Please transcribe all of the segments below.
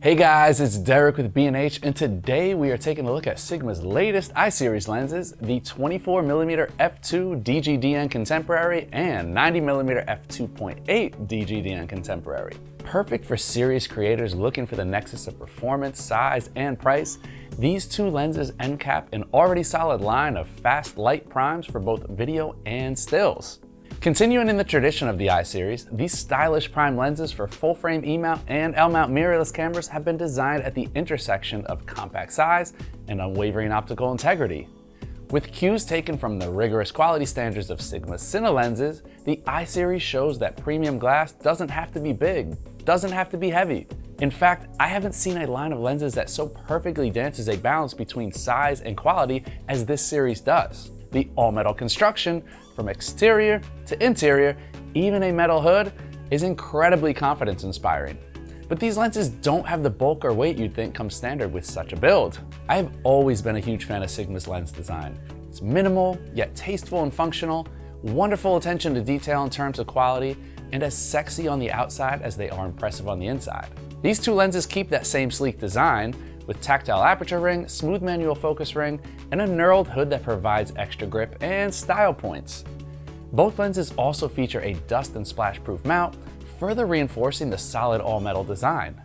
Hey guys, it's Derek with B&H, and today we are taking a look at Sigma's latest I-Series lenses, the 24mm f2 DGDN Contemporary and 90mm f2.8 DGDN Contemporary. Perfect for serious creators looking for the nexus of performance, size, and price, these two lenses end cap an already solid line of fast light primes for both video and stills. Continuing in the tradition of the I-Series, these stylish prime lenses for full-frame E-mount and L-mount mirrorless cameras have been designed at the intersection of compact size and unwavering optical integrity. With cues taken from the rigorous quality standards of Sigma's Cine lenses, the I-Series shows that premium glass doesn't have to be big, doesn't have to be heavy. In fact, I haven't seen a line of lenses that so perfectly dances a balance between size and quality as this series does. The all-metal construction, from exterior to interior, even a metal hood, is incredibly confidence-inspiring. But these lenses don't have the bulk or weight you'd think comes standard with such a build. I have always been a huge fan of Sigma's lens design. It's minimal, yet tasteful and functional, wonderful attention to detail in terms of quality, and as sexy on the outside as they are impressive on the inside. These two lenses keep that same sleek design, with tactile aperture ring, smooth manual focus ring, and a knurled hood that provides extra grip and style points. Both lenses also feature a dust and splash proof mount, further reinforcing the solid all-metal design.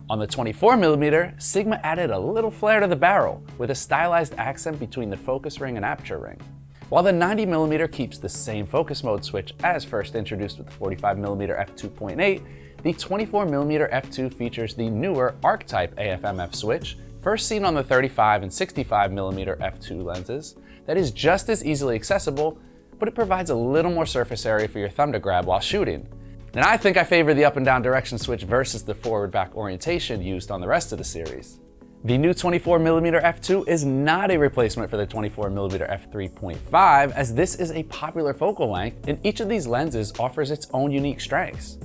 On the 24mm, Sigma added a little flair to the barrel, with a stylized accent between the focus ring and aperture ring. While the 90mm keeps the same focus mode switch as first introduced with the 45mm f2.8, the 24mm f2 features the newer arc-type AFMF switch, first seen on the 35 and 65mm f2 lenses, that is just as easily accessible, but it provides a little more surface area for your thumb to grab while shooting. And I think I favor the up and down direction switch versus the forward-back orientation used on the rest of the series. The new 24mm f2 is not a replacement for the 24mm f3.5, as this is a popular focal length, and each of these lenses offers its own unique strengths.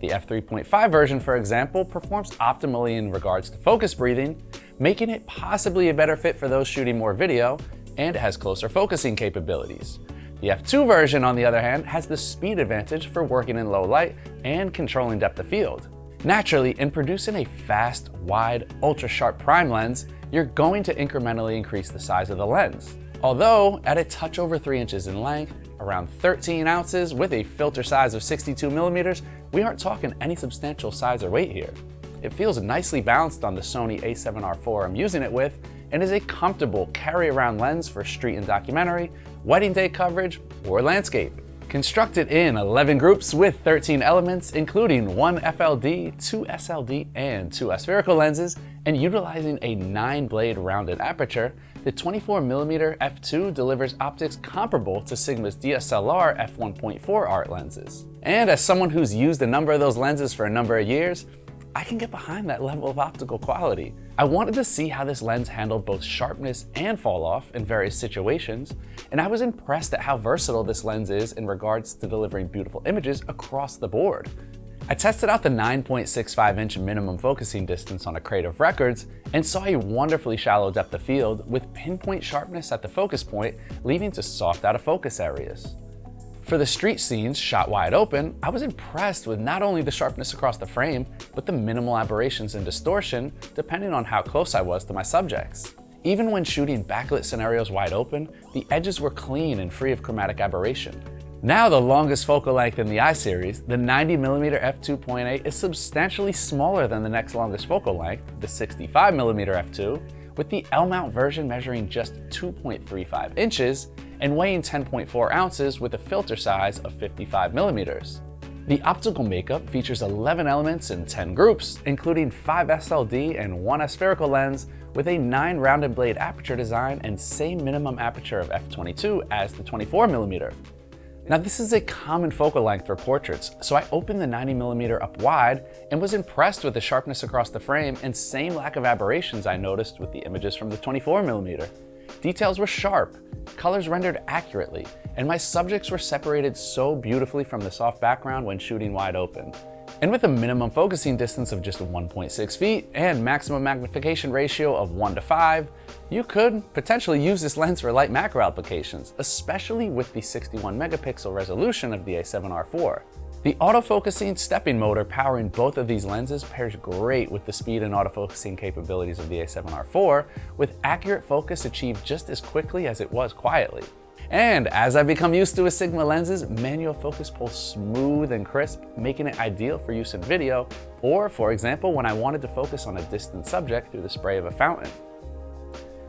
The f3.5 version, for example, performs optimally in regards to focus breathing, making it possibly a better fit for those shooting more video, and it has closer focusing capabilities. The f2 version, on the other hand, has the speed advantage for working in low light and controlling depth of field. Naturally, in producing a fast, wide, ultra-sharp prime lens, you're going to incrementally increase the size of the lens. Although, at a touch over 3 inches in length, around 13 ounces with a filter size of 62mm, we aren't talking any substantial size or weight here. It feels nicely balanced on the Sony a7R IV I'm using it with, and is a comfortable carry-around lens for street and documentary, wedding day coverage, or landscape. Constructed in 11 groups with 13 elements, including 1 FLD, 2 SLD, and 2 aspherical lenses, and utilizing a 9-blade rounded aperture, the 24mm f2 delivers optics comparable to Sigma's DSLR f1.4 art lenses. And as someone who's used a number of those lenses for a number of years, I can get behind that level of optical quality. I wanted to see how this lens handled both sharpness and fall off in various situations, and I was impressed at how versatile this lens is in regards to delivering beautiful images across the board. I tested out the 9.65-inch minimum focusing distance on a crate of records and saw a wonderfully shallow depth of field with pinpoint sharpness at the focus point, leading to soft out of focus areas. For the street scenes shot wide open, I was impressed with not only the sharpness across the frame, but the minimal aberrations and distortion depending on how close I was to my subjects. Even when shooting backlit scenarios wide open, the edges were clean and free of chromatic aberration. Now the longest focal length in the I-Series, the 90mm f2.8 is substantially smaller than the next longest focal length, the 65mm f2, with the L-mount version measuring just 2.35 inches and weighing 10.4 ounces with a filter size of 55mm. The optical makeup features 11 elements in 10 groups, including 5 SLD and 1 aspherical lens with a 9 rounded blade aperture design and same minimum aperture of f22 as the 24mm. Now this is a common focal length for portraits, so I opened the 90mm up wide and was impressed with the sharpness across the frame and same lack of aberrations I noticed with the images from the 24mm. Details were sharp, colors rendered accurately, and my subjects were separated so beautifully from the soft background when shooting wide open. And with a minimum focusing distance of just 1.6 feet and maximum magnification ratio of 1:5, you could potentially use this lens for light macro applications, especially with the 61 megapixel resolution of the a7R IV. The autofocusing stepping motor powering both of these lenses pairs great with the speed and autofocusing capabilities of the A7R4, with accurate focus achieved just as quickly as it was quietly. And as I've become used to with Sigma lenses, manual focus pulls smooth and crisp, making it ideal for use in video, or for example, when I wanted to focus on a distant subject through the spray of a fountain.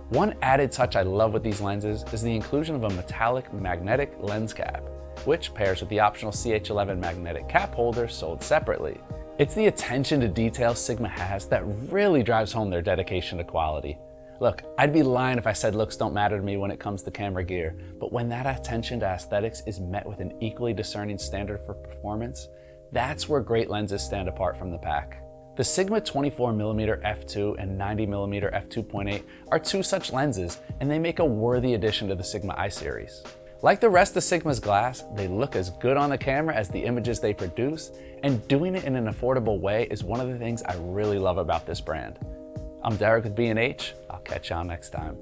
One added touch I love with these lenses is the inclusion of a metallic magnetic lens cap, which pairs with the optional CH11 magnetic cap holder sold separately. It's the attention to detail Sigma has that really drives home their dedication to quality. Look, I'd be lying if I said looks don't matter to me when it comes to camera gear, but when that attention to aesthetics is met with an equally discerning standard for performance, that's where great lenses stand apart from the pack. The Sigma 24mm f2 and 90mm f2.8 are two such lenses, and they make a worthy addition to the Sigma I series. Like the rest of Sigma's glass, they look as good on the camera as the images they produce, and doing it in an affordable way is one of the things I really love about this brand. I'm Derek with B&H. I'll catch y'all next time.